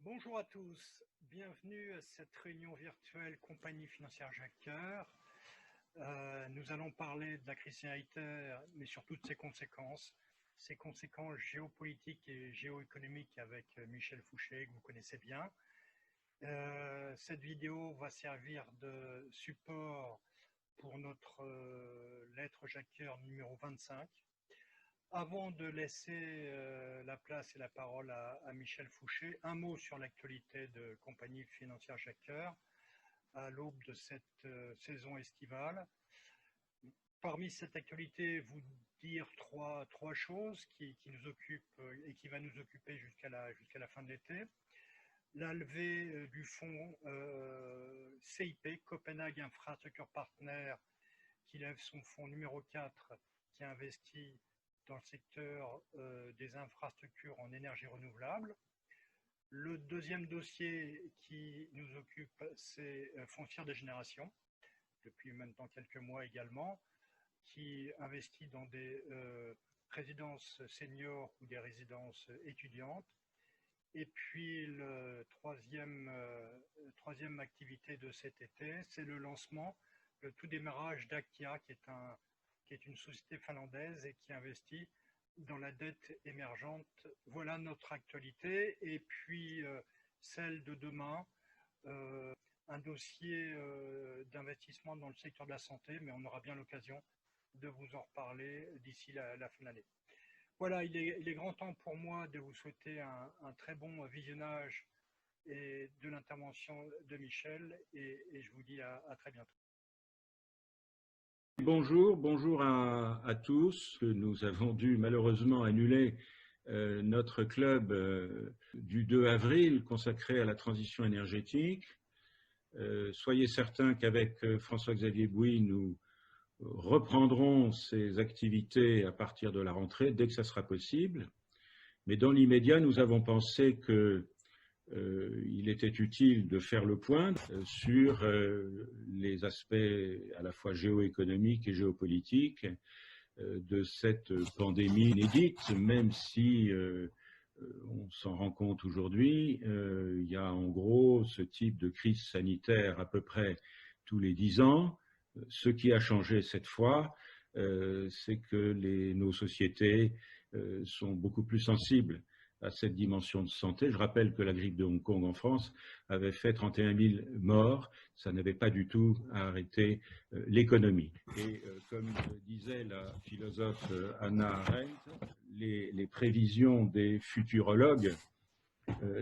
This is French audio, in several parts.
Bonjour à tous, bienvenue à cette réunion virtuelle Compagnie financière Jacques Coeur. Nous allons parler de la crise sanitaire, mais surtout de ses conséquences géopolitiques et géoéconomiques avec Michel Fouché, que vous connaissez bien. Cette vidéo va servir de support pour notre lettre Jacques Coeur numéro 25. Avant de laisser la place et la parole à Michel Fouché, un mot sur l'actualité de Compagnie financière Jacques Coeur à l'aube de cette saison estivale. Parmi cette actualité, vous dire trois choses qui nous occupent et qui va nous occuper jusqu'à la fin de l'été. La levée du fonds CIP, Copenhague Infrastructure Partner, qui lève son fonds numéro 4, qui investit dans le secteur des infrastructures en énergie renouvelable. Le deuxième dossier qui nous occupe, c'est Foncière des Générations, depuis maintenant quelques mois également, qui investit dans des résidences seniors ou des résidences étudiantes. Et puis, la troisième activité de cet été, c'est le lancement, le tout démarrage d'Aktia, qui est une société finlandaise et qui investit dans la dette émergente. Voilà notre actualité. Et puis, celle de demain, un dossier d'investissement dans le secteur de la santé, mais on aura bien l'occasion de vous en reparler d'ici la fin de l'année. Voilà, il est grand temps pour moi de vous souhaiter un très bon visionnage et de l'intervention de Michel, et je vous dis à très bientôt. Bonjour à tous. Nous avons dû malheureusement annuler notre club du 2 avril consacré à la transition énergétique. Soyez certains qu'avec François-Xavier Bouy, nous reprendrons ces activités à partir de la rentrée, dès que ça sera possible. Mais dans l'immédiat, nous avons pensé qu'il était utile de faire le point sur les aspects à la fois géoéconomiques et géopolitiques de cette pandémie inédite, même si on s'en rend compte aujourd'hui, il y a en gros ce type de crise sanitaire à peu près tous les 10 ans. Ce qui a changé cette fois, c'est que nos sociétés sont beaucoup plus sensibles à cette dimension de santé. Je rappelle que la grippe de Hong Kong en France avait fait 31 000 morts. Ça n'avait pas du tout arrêté l'économie. Et comme disait la philosophe Hannah Arendt, les prévisions des futurologues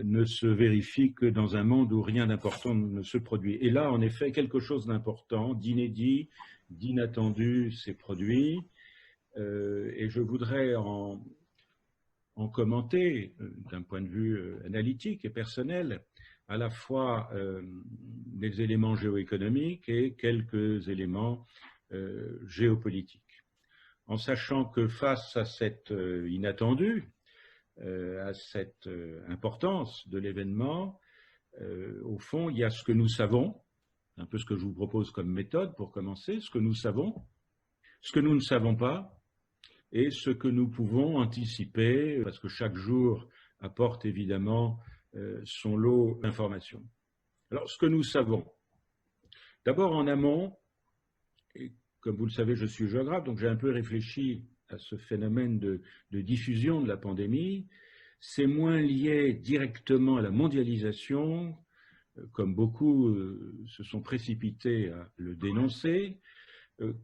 ne se vérifient que dans un monde où rien d'important ne se produit. Et là, en effet, quelque chose d'important, d'inédit, d'inattendu s'est produit. Et je voudrais en commenter, d'un point de vue analytique et personnel, à la fois des éléments géoéconomiques et quelques éléments géopolitiques. En sachant que face à cet inattendu, à cette importance de l'événement, au fond, il y a ce que nous savons, un peu ce que je vous propose comme méthode pour commencer, ce que nous savons, ce que nous ne savons pas, et ce que nous pouvons anticiper, parce que chaque jour apporte évidemment son lot d'informations. Alors, ce que nous savons, d'abord en amont, et comme vous le savez, je suis géographe, donc j'ai un peu réfléchi à ce phénomène de diffusion de la pandémie. C'est moins lié directement à la mondialisation, comme beaucoup se sont précipités à le dénoncer,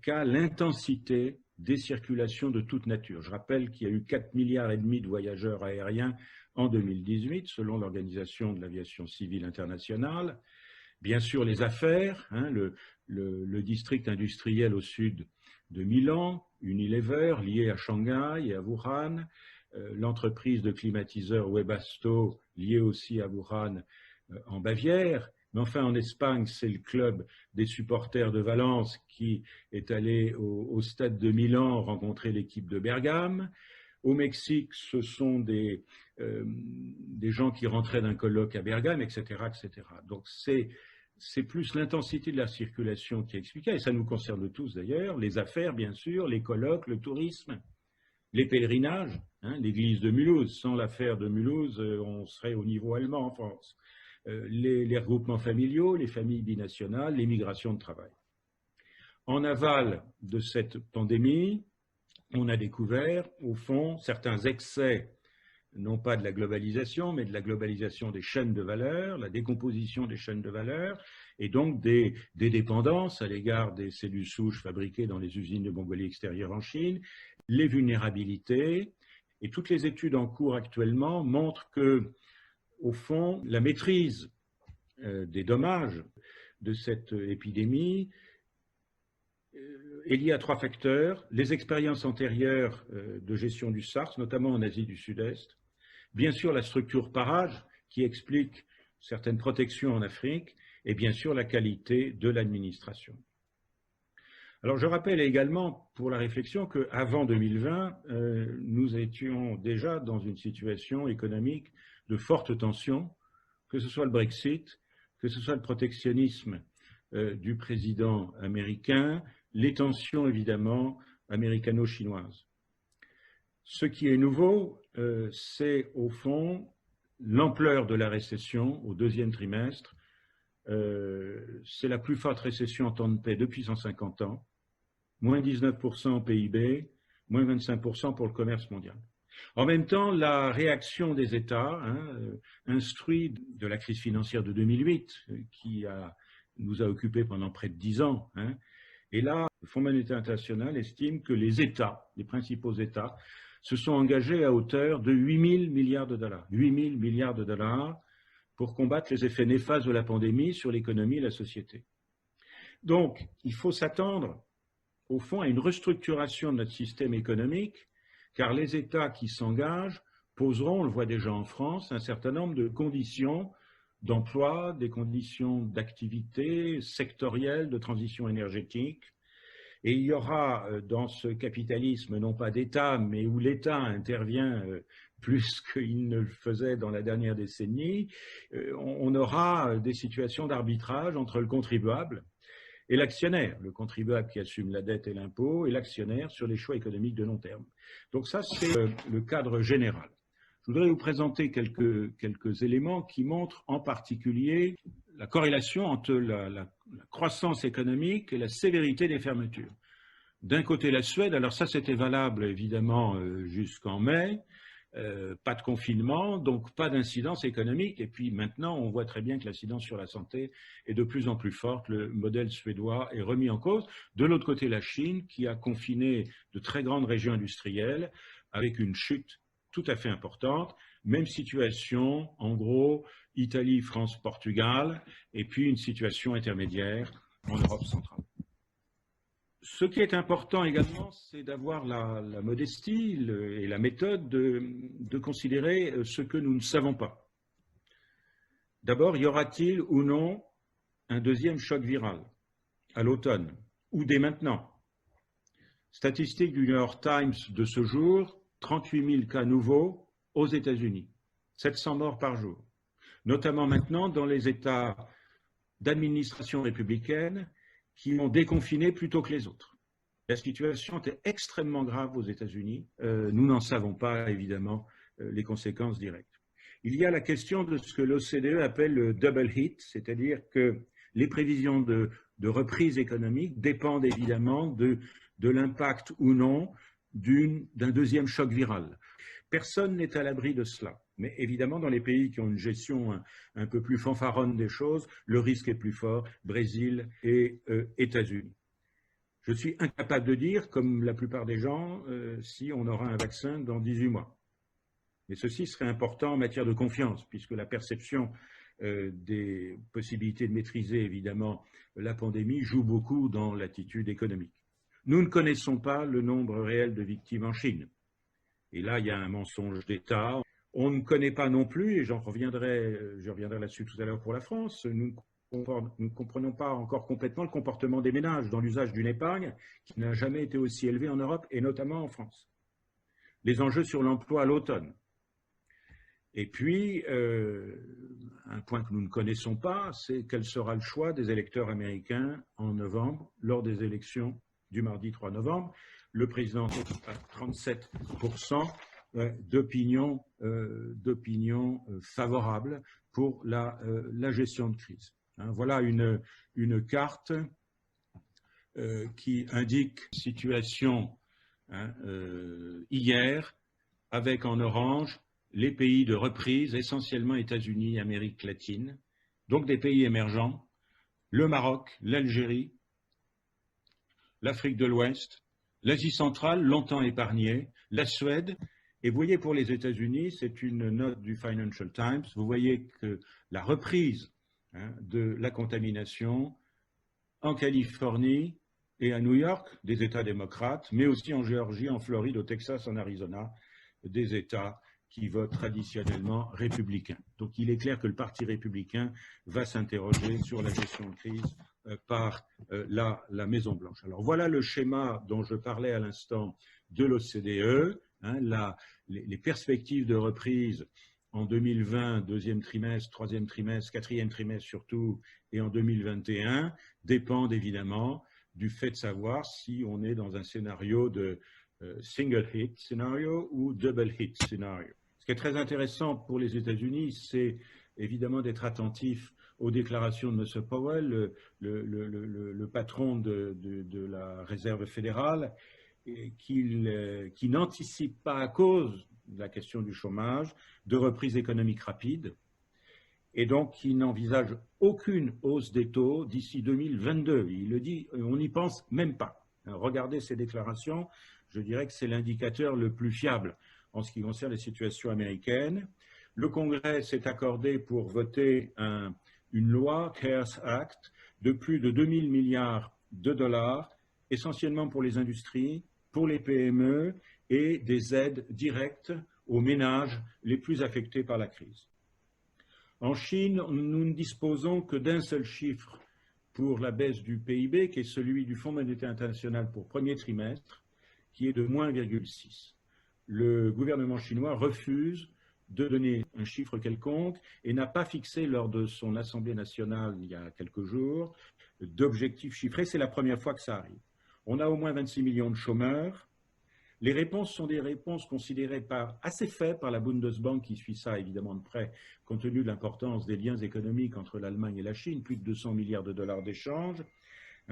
qu'à l'intensité des circulations de toute nature. Je rappelle qu'il y a eu 4,5 milliards de voyageurs aériens en 2018, selon l'Organisation de l'aviation civile internationale. Bien sûr, les affaires, le district industriel au sud de Milan, Unilever, lié à Shanghai et à Wuhan, l'entreprise de climatiseurs Webasto, liée aussi à Wuhan en Bavière. Mais enfin, en Espagne, c'est le club des supporters de Valence qui est allé au stade de Milan rencontrer l'équipe de Bergame. Au Mexique, ce sont des gens qui rentraient d'un colloque à Bergame, etc., etc. Donc, c'est plus l'intensité de la circulation qui est expliquée, et ça nous concerne tous d'ailleurs, les affaires, bien sûr, les colloques, le tourisme, les pèlerinages, hein, l'église de Mulhouse. Sans l'affaire de Mulhouse, on serait au niveau allemand en France. Les regroupements familiaux, les familles binationales, les migrations de travail. En aval de cette pandémie, on a découvert, au fond, certains excès, non pas de la globalisation, mais de la globalisation des chaînes de valeur, la décomposition des chaînes de valeur, et donc des dépendances à l'égard des cellules souches fabriquées dans les usines de Mongolie extérieure en Chine, les vulnérabilités, et toutes les études en cours actuellement montrent que, au fond, la maîtrise des dommages de cette épidémie est liée à 3 facteurs: les expériences antérieures de gestion du SARS, notamment en Asie du Sud-Est, bien sûr la structure parage qui explique certaines protections en Afrique, et bien sûr la qualité de l'administration. Alors je rappelle également pour la réflexion qu'avant 2020, nous étions déjà dans une situation économique de forte tension, que ce soit le Brexit, que ce soit le protectionnisme du président américain, les tensions évidemment américano-chinoises. Ce qui est nouveau, c'est au fond l'ampleur de la récession au 2e trimestre. C'est la plus forte récession en temps de paix depuis 150 ans, moins 19% en PIB, moins 25% pour le commerce mondial. En même temps, la réaction des États, instruite de la crise financière de 2008, qui nous a occupés pendant près de 10 ans, et là, le Fonds monétaire international estime que les États, les principaux États, se sont engagés à hauteur de 8 000 milliards de dollars. 8 000 milliards de dollars pour combattre les effets néfastes de la pandémie sur l'économie et la société. Donc, il faut s'attendre, au fond, à une restructuration de notre système économique, car les États qui s'engagent poseront, on le voit déjà en France, un certain nombre de conditions d'emploi, des conditions d'activité sectorielle, de transition énergétique. Et il y aura dans ce capitalisme, non pas d'État, mais où l'État intervient plus qu'il ne le faisait dans la dernière décennie, on aura des situations d'arbitrage entre le contribuable et l'actionnaire, le contribuable qui assume la dette et l'impôt, et l'actionnaire sur les choix économiques de long terme. Donc ça, c'est le cadre général. Je voudrais vous présenter quelques éléments qui montrent en particulier la corrélation entre la croissance économique et la sévérité des fermetures. D'un côté, la Suède, alors ça c'était valable évidemment jusqu'en mai, pas de confinement, donc pas d'incidence économique, et puis maintenant on voit très bien que l'incidence sur la santé est de plus en plus forte, le modèle suédois est remis en cause. De l'autre côté, la Chine qui a confiné de très grandes régions industrielles avec une chute tout à fait importante, même situation, en gros, Italie, France, Portugal, et puis une situation intermédiaire en Europe centrale. Ce qui est important également, c'est d'avoir la modestie et la méthode de considérer ce que nous ne savons pas. D'abord, y aura-t-il ou non un 2e choc viral à l'automne ou dès maintenant? Statistique du New York Times de ce jour, 38 000 cas nouveaux aux États-Unis, 700 morts par jour, notamment maintenant dans les États d'administration républicaine qui ont déconfiné plutôt que les autres. La situation est extrêmement grave aux États-Unis. Nous n'en savons pas, évidemment, les conséquences directes. Il y a la question de ce que l'OCDE appelle le double hit, c'est-à-dire que les prévisions de reprise économique dépendent évidemment de l'impact ou non d'un 2e choc viral. Personne n'est à l'abri de cela. Mais évidemment, dans les pays qui ont une gestion un peu plus fanfaronne des choses, le risque est plus fort, Brésil et États-Unis. Je suis incapable de dire, comme la plupart des gens, si on aura un vaccin dans 18 mois. Mais ceci serait important en matière de confiance, puisque la perception des possibilités de maîtriser, évidemment, la pandémie joue beaucoup dans l'attitude économique. Nous ne connaissons pas le nombre réel de victimes en Chine. Et là, il y a un mensonge d'État. On ne connaît pas non plus, et je reviendrai là-dessus tout à l'heure pour la France, nous ne comprenons pas encore complètement le comportement des ménages dans l'usage d'une épargne qui n'a jamais été aussi élevée en Europe et notamment en France. Les enjeux sur l'emploi à l'automne. Et puis, un point que nous ne connaissons pas, c'est quel sera le choix des électeurs américains en novembre, lors des élections du mardi 3 novembre. le président est à 37% d'opinion favorable pour la gestion de crise. Hein, voilà une carte qui indique la situation hier, avec en orange les pays de reprise, essentiellement États-Unis, Amérique latine, donc des pays émergents, le Maroc, l'Algérie, l'Afrique de l'Ouest, l'Asie centrale, longtemps épargnée, la Suède. Et vous voyez, pour les États-Unis, c'est une note du Financial Times, vous voyez que la reprise de la contamination en Californie et à New York, des États démocrates, mais aussi en Géorgie, en Floride, au Texas, en Arizona, des États qui votent traditionnellement républicains. Donc il est clair que le Parti républicain va s'interroger sur la gestion de crise par la Maison-Blanche. Alors voilà le schéma dont je parlais à l'instant de l'OCDE, les perspectives de reprise en 2020, deuxième trimestre, troisième trimestre, quatrième trimestre surtout, et en 2021, dépendent évidemment du fait de savoir si on est dans un scénario de single hit scénario ou double hit scénario. Ce qui est très intéressant pour les États-Unis, c'est évidemment d'être attentif aux déclarations de M. Powell, le patron de la Réserve fédérale, qui n'anticipe pas, à cause de la question du chômage, de reprise économique rapide, et donc qui n'envisage aucune hausse des taux d'ici 2022. Il le dit, on n'y pense même pas. Regardez ces déclarations, je dirais que c'est l'indicateur le plus fiable en ce qui concerne les situations américaines. Le Congrès s'est accordé pour voter une loi, CARES Act, de plus de 2000 milliards de dollars, essentiellement pour les industries, pour les PME et des aides directes aux ménages les plus affectés par la crise. En Chine, nous ne disposons que d'un seul chiffre pour la baisse du PIB, qui est celui du Fonds monétaire international pour premier trimestre, qui est de moins 1,6. Le gouvernement chinois refuse de donner un chiffre quelconque et n'a pas fixé lors de son Assemblée nationale il y a quelques jours d'objectifs chiffrés. C'est la première fois que ça arrive. On a au moins 26 millions de chômeurs. Les réponses sont des réponses considérées assez faibles par la Bundesbank, qui suit ça évidemment de près, compte tenu de l'importance des liens économiques entre l'Allemagne et la Chine, plus de 200 milliards de dollars d'échanges.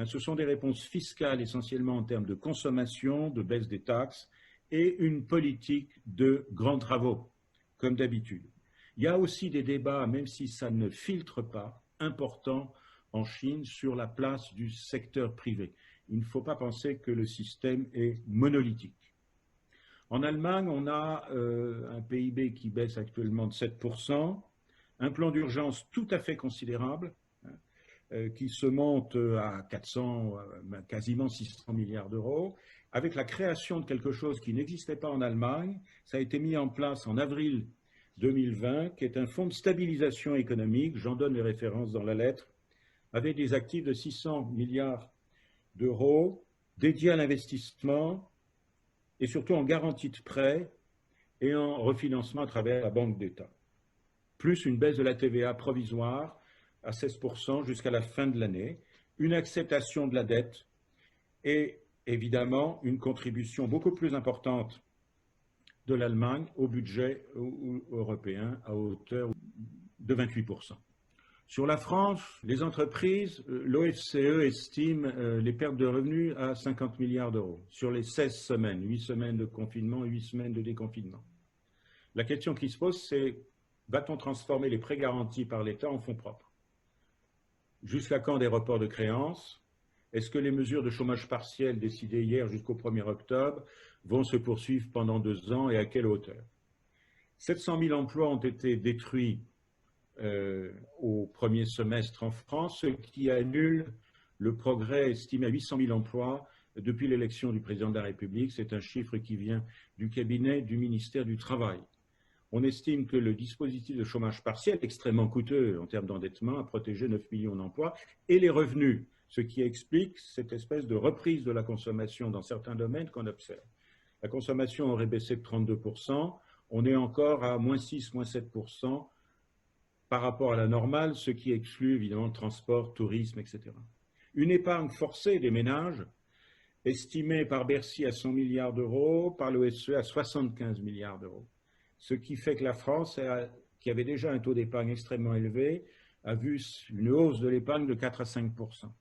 Ce sont des réponses fiscales essentiellement en termes de consommation, de baisse des taxes et une politique de grands travaux, comme d'habitude. Il y a aussi des débats, même si ça ne filtre pas, importants en Chine sur la place du secteur privé. Il ne faut pas penser que le système est monolithique. En Allemagne, on a un PIB qui baisse actuellement de 7%, un plan d'urgence tout à fait considérable, qui se monte à 400, quasiment 600 milliards d'euros, avec la création de quelque chose qui n'existait pas en Allemagne. Ça a été mis en place en avril 2020, qui est un fonds de stabilisation économique, j'en donne les références dans la lettre, avec des actifs de 600 milliards d'euros dédiés à l'investissement et surtout en garantie de prêt et en refinancement à travers la Banque d'État. Plus une baisse de la TVA provisoire à 16% jusqu'à la fin de l'année, une acceptation de la dette et évidemment une contribution beaucoup plus importante de l'Allemagne au budget européen à hauteur de 28%. Sur la France, les entreprises, l'OFCE estime les pertes de revenus à 50 milliards d'euros sur les 16 semaines, 8 semaines de confinement, 8 semaines de déconfinement. La question qui se pose, c'est va-t-on transformer les prêts garantis par l'État en fonds propres? Jusqu'à quand des reports de créances? Est-ce que les mesures de chômage partiel décidées hier jusqu'au 1er octobre vont se poursuivre pendant 2 ans et à quelle hauteur? 700 000 emplois ont été détruits au premier semestre en France, ce qui annule le progrès estimé à 800 000 emplois depuis l'élection du président de la République. C'est un chiffre qui vient du cabinet du ministère du Travail. On estime que le dispositif de chômage partiel, extrêmement coûteux en termes d'endettement, a protégé 9 millions d'emplois et les revenus, ce qui explique cette espèce de reprise de la consommation dans certains domaines qu'on observe. La consommation aurait baissé de 32%, on est encore à moins 6, moins 7% par rapport à la normale, ce qui exclut évidemment le transport, tourisme, etc. Une épargne forcée des ménages estimé par Bercy à 100 milliards d'euros, par l'OSCE à 75 milliards d'euros. Ce qui fait que la France, qui avait déjà un taux d'épargne extrêmement élevé, a vu une hausse de l'épargne de 4 à 5%.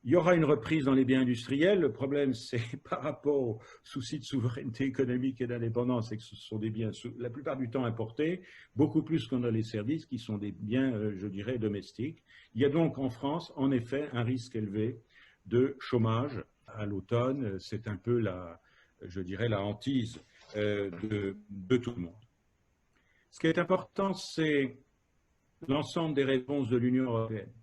Il y aura une reprise dans les biens industriels. Le problème, c'est par rapport aux soucis de souveraineté économique et d'indépendance, c'est que ce sont des biens, la plupart du temps, importés, beaucoup plus qu'on a les services, qui sont des biens, je dirais, domestiques. Il y a donc en France, en effet, un risque élevé de chômage à l'automne. C'est un peu je dirais, la hantise de tout le monde. Ce qui est important, c'est l'ensemble des réponses de l'Union européenne.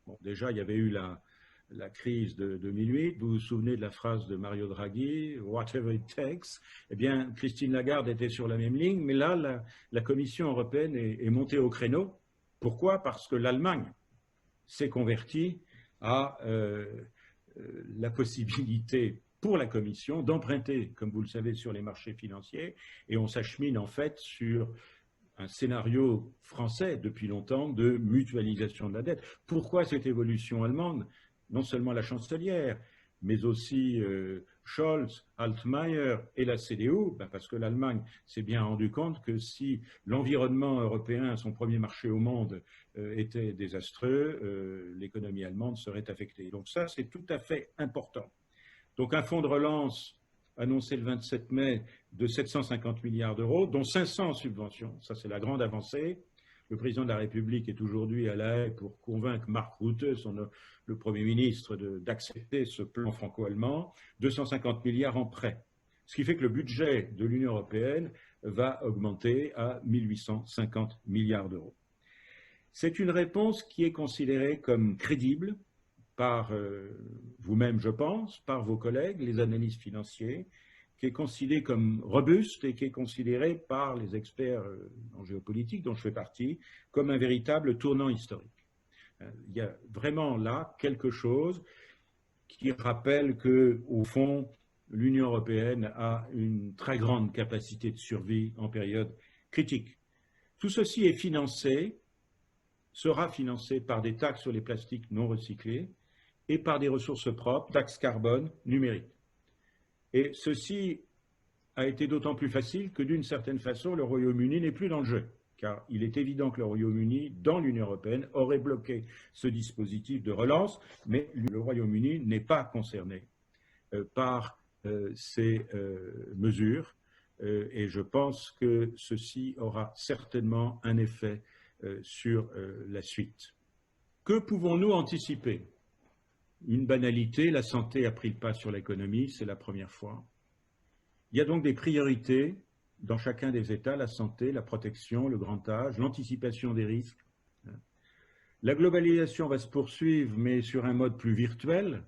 Bon, déjà, il y avait eu la crise de 2008. Vous vous souvenez de la phrase de Mario Draghi, « Whatever it takes ». Eh bien, Christine Lagarde était sur la même ligne, mais là, la Commission européenne est montée au créneau. Pourquoi? Parce que l'Allemagne s'est convertie à la possibilité pour la Commission d'emprunter, comme vous le savez, sur les marchés financiers, et on s'achemine en fait sur un scénario français depuis longtemps de mutualisation de la dette. Pourquoi cette évolution allemande? Non seulement la chancelière, mais aussi Scholz, Altmaier et la CDU, parce que l'Allemagne s'est bien rendu compte que si l'environnement européen, son premier marché au monde, était désastreux, l'économie allemande serait affectée. Donc ça, c'est tout à fait important. Donc un fonds de relance annoncé le 27 mai de 750 milliards d'euros, dont 500 en subventions. Ça, c'est la grande avancée. Le président de la République est aujourd'hui à La Haye pour convaincre Mark Rutte, le Premier ministre, d'accepter ce plan franco-allemand. 250 milliards en prêts. Ce qui fait que le budget de l'Union européenne va augmenter à 1850 milliards d'euros. C'est une réponse qui est considérée comme crédible par vous-même, je pense, par vos collègues, les analystes financiers, qui est considéré comme robuste et qui est considéré par les experts en géopolitique, dont je fais partie, comme un véritable tournant historique. Il y a vraiment là quelque chose qui rappelle que, au fond, l'Union européenne a une très grande capacité de survie en période critique. Tout ceci est financé, sera financé par des taxes sur les plastiques non recyclés et par des ressources propres, taxes carbone, numériques. Et ceci a été d'autant plus facile que, d'une certaine façon, le Royaume-Uni n'est plus dans le jeu, car il est évident que le Royaume-Uni, dans l'Union européenne, aurait bloqué ce dispositif de relance, mais le Royaume-Uni n'est pas concerné par ces mesures, et je pense que ceci aura certainement un effet sur la suite. Que pouvons-nous anticiper? Une banalité, la santé a pris le pas sur l'économie, c'est la première fois. Il y a donc des priorités dans chacun des États, la santé, la protection, le grand âge, l'anticipation des risques. La globalisation va se poursuivre, mais sur un mode plus virtuel.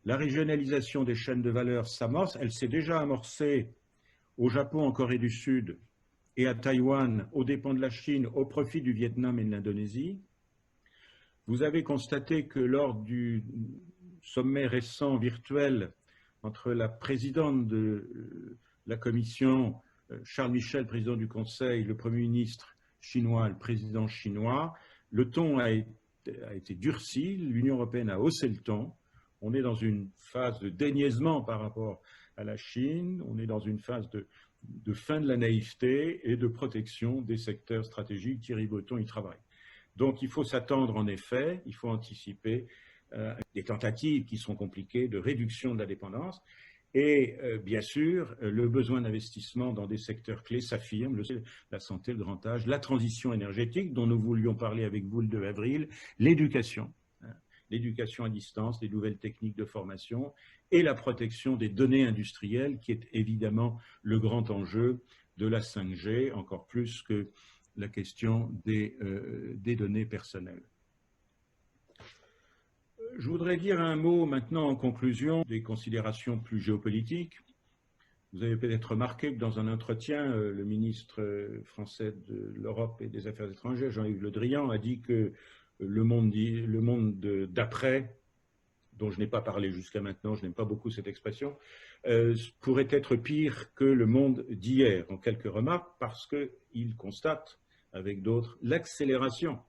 La régionalisation des chaînes de valeur s'amorce, elle s'est déjà amorcée au Japon, en Corée du Sud et à Taïwan, aux dépens de la Chine, au profit du Vietnam et de l'Indonésie. Vous avez constaté que lors du sommet récent virtuel entre la présidente de la Commission, Charles Michel, président du Conseil, le Premier ministre chinois, le président chinois, le ton a été durci, l'Union européenne a haussé le ton. On est dans une phase de déniaisement par rapport à la Chine, on est dans une phase de fin de la naïveté et de protection des secteurs stratégiques. Thierry Breton y travaille. Donc il faut s'attendre en effet, il faut anticiper des tentatives qui sont compliquées de réduction de la dépendance. Et bien sûr, le besoin d'investissement dans des secteurs clés s'affirme, la santé, le grand âge, la transition énergétique dont nous voulions parler avec vous le 2 avril, l'éducation à distance, les nouvelles techniques de formation et la protection des données industrielles qui est évidemment le grand enjeu de la 5G, encore plus que la question des données personnelles. Je voudrais dire un mot maintenant en conclusion des considérations plus géopolitiques. Vous avez peut-être remarqué que dans un entretien, le ministre français de l'Europe et des Affaires étrangères, Jean-Yves Le Drian, a dit que le monde d'après, dont je n'ai pas parlé jusqu'à maintenant, je n'aime pas beaucoup cette expression, pourrait être pire que le monde d'hier, en quelques remarques, parce qu'il constate, avec d'autres, l'accélération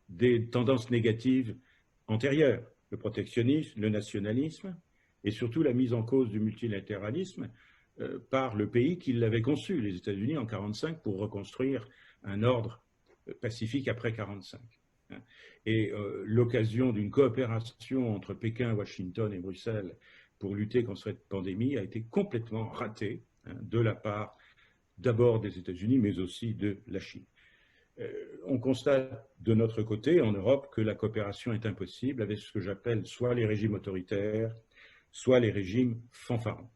des tendances négatives antérieures. le protectionnisme, le nationalisme et surtout la mise en cause du multilatéralisme par le pays qui l'avait conçu, les États-Unis, en 1945, pour reconstruire un ordre pacifique après 1945. Et l'occasion d'une coopération entre Pékin, Washington et Bruxelles pour lutter contre cette pandémie a été complètement ratée de la part d'abord des États-Unis, mais aussi de la Chine. On constate de notre côté, en Europe, que la coopération est impossible avec ce que j'appelle soit les régimes autoritaires, soit les régimes fanfarons.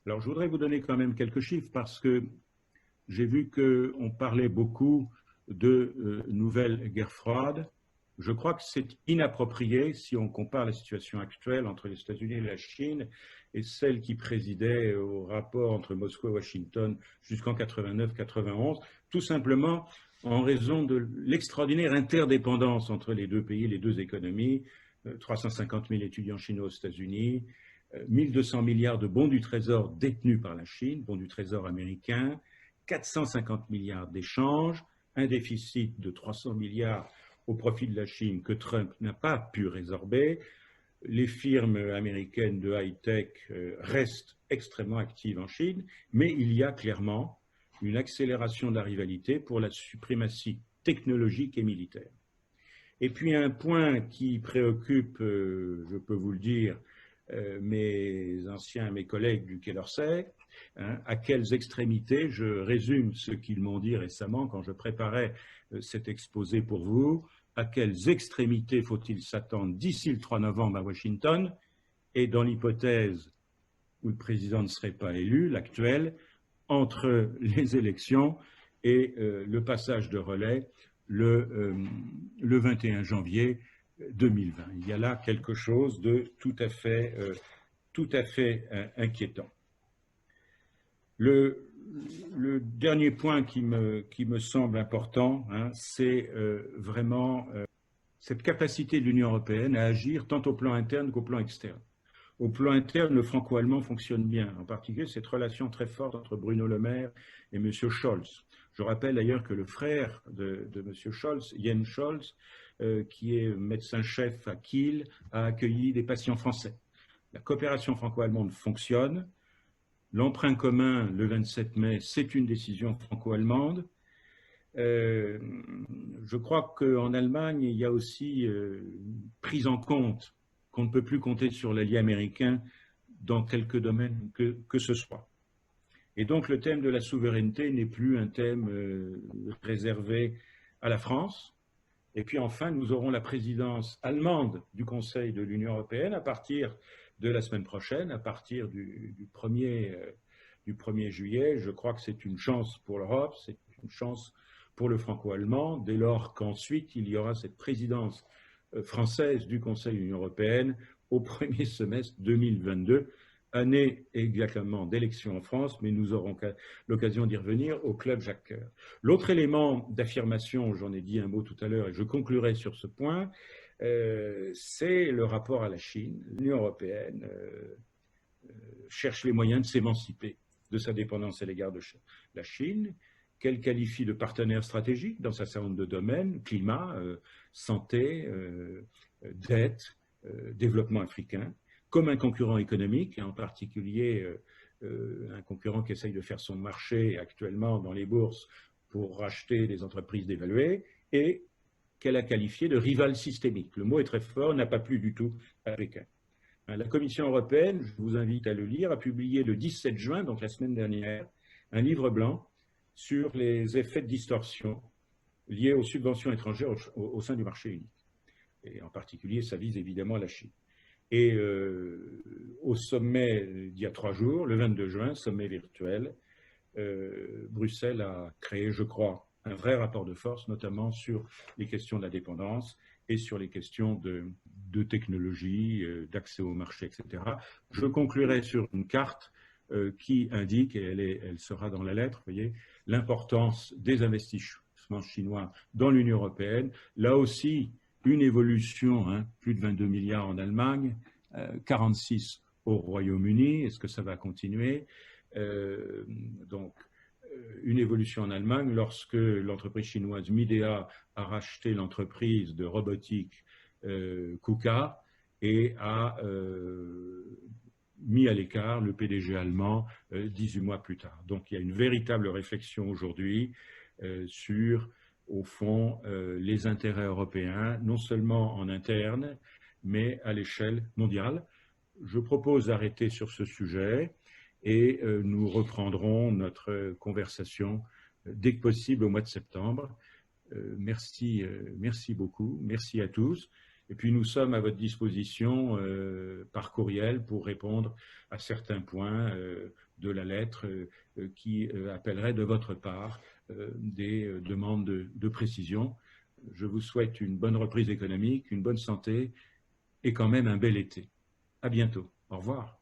Alors, je voudrais vous donner quand même quelques chiffres parce que j'ai vu qu'on parlait beaucoup de nouvelle guerre froide. Je crois que c'est inapproprié si on compare la situation actuelle entre les États-Unis et la Chine et celle qui présidait au rapport entre Moscou et Washington jusqu'en 89-91, tout simplement en raison de l'extraordinaire interdépendance entre les deux pays, les deux économies, 350 000 étudiants chinois aux États-Unis, 1200 milliards de bons du Trésor détenus par la Chine, bons du Trésor américains, 450 milliards d'échanges, un déficit de 300 milliards au profit de la Chine que Trump n'a pas pu résorber. Les firmes américaines de high-tech restent extrêmement actives en Chine, mais il y a clairement une accélération de la rivalité pour la suprématie technologique et militaire. Et puis un point qui préoccupe, je peux vous le dire, mes collègues du Quai d'Orsay, à quelles extrémités, je résume ce qu'ils m'ont dit récemment quand je préparais cet exposé pour vous, à quelles extrémités faut-il s'attendre d'ici le 3 novembre à Washington, et dans l'hypothèse où le président ne serait pas élu, l'actuel, entre les élections et le passage de relais le 21 janvier 2020. Il y a là quelque chose de tout à fait inquiétant. Le dernier point qui me semble important, c'est vraiment cette capacité de l'Union européenne à agir tant au plan interne qu'au plan externe. Au plan interne, le franco-allemand fonctionne bien, en particulier cette relation très forte entre Bruno Le Maire et M. Scholz. Je rappelle d'ailleurs que le frère de M. Scholz, Jens Scholz, qui est médecin-chef à Kiel, a accueilli des patients français. La coopération franco-allemande fonctionne. L'emprunt commun, le 27 mai, c'est une décision franco-allemande. Je crois qu'en Allemagne, il y a aussi une prise en compte qu'on ne peut plus compter sur l'allié américain dans quelques domaines que ce soit. Et donc le thème de la souveraineté n'est plus un thème réservé à la France. Et puis enfin, nous aurons la présidence allemande du Conseil de l'Union européenne à partir de la semaine prochaine, à partir du 1er juillet. Je crois que c'est une chance pour l'Europe, c'est une chance pour le franco-allemand, dès lors qu'ensuite il y aura cette présidence française du Conseil de l'Union européenne au premier semestre 2022, année exactement d'élection en France, mais nous aurons l'occasion d'y revenir au Club Jacques Coeur. L'autre élément d'affirmation, j'en ai dit un mot tout à l'heure et je conclurai sur ce point, c'est le rapport à la Chine. L'Union européenne cherche les moyens de s'émanciper de sa dépendance à l'égard de la Chine, qu'elle qualifie de partenaire stratégique dans un certain nombre de domaines, climat, santé, dette, développement africain, comme un concurrent économique, en particulier un concurrent qui essaye de faire son marché actuellement dans les bourses pour racheter des entreprises dévaluées, et qu'elle a qualifié de rival systémique. Le mot est très fort, n'a pas plu du tout à Pékin. La Commission européenne, je vous invite à le lire, a publié le 17 juin, donc la semaine dernière, un livre blanc sur les effets de distorsion liés aux subventions étrangères au sein du marché unique. Et en particulier, ça vise évidemment la Chine. Et au sommet d'il y a 3 jours, le 22 juin, sommet virtuel, Bruxelles a créé, je crois, un vrai rapport de force, notamment sur les questions de la dépendance et sur les questions de technologie, d'accès au marché, etc. Je conclurai sur une carte qui indique, et elle sera dans la lettre, vous voyez, l'importance des investissements chinois dans l'Union européenne. Là aussi, une évolution, plus de 22 milliards en Allemagne, 46 au Royaume-Uni. Est-ce que ça va continuer? Donc, une évolution en Allemagne lorsque l'entreprise chinoise Midea a racheté l'entreprise de robotique KUKA et a mis à l'écart le PDG allemand 18 mois plus tard. Donc il y a une véritable réflexion aujourd'hui sur, au fond, les intérêts européens, non seulement en interne, mais à l'échelle mondiale. Je propose d'arrêter sur ce sujet et nous reprendrons notre conversation dès que possible au mois de septembre. Merci beaucoup, merci à tous. Et puis nous sommes à votre disposition par courriel pour répondre à certains points de la lettre qui appelleraient de votre part des demandes de précision. Je vous souhaite une bonne reprise économique, une bonne santé et quand même un bel été. À bientôt. Au revoir.